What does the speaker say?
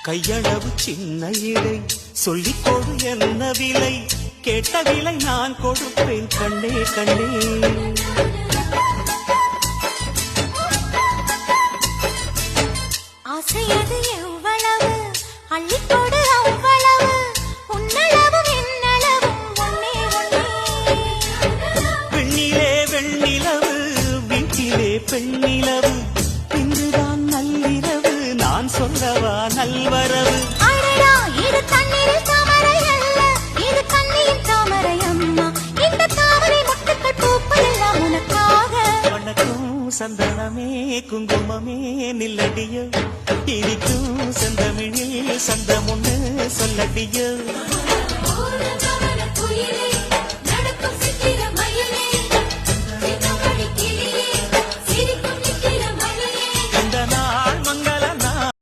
கையளவு சின்ன இடை சொல்லிக் கொடு என்ன விலை, கேட்ட விலை நான் கொடுப்பேன் கண்ணே கண்ணே. ஆசையது எவ்வளவு அள்ளிக்கொடு அவ்வளவு, உன்னளவும் என்னளவும் ஒன்னே ஒன்னே. பெண்ணிலே வெண்ணிலவு வீட்டிலே பெண்ணிலவு, இன்றுதான் நள்ளிரவு நான் சொல்லவா நல்வரவு. அடடா இது தண்ணீரில் தாமரை அல்ல, இது கண்ணியின் தாமரை அம்மா. இந்த தாமரை முட்டுக்கள் பூப்பதெல்லாம் உனக்காக. வணக்கம் சந்தனமே குங்குமமே நில்லடியோ, இனிக்கும் செந்தமிழில் சந்தம் ஒண்ணு சொல்லடியோ.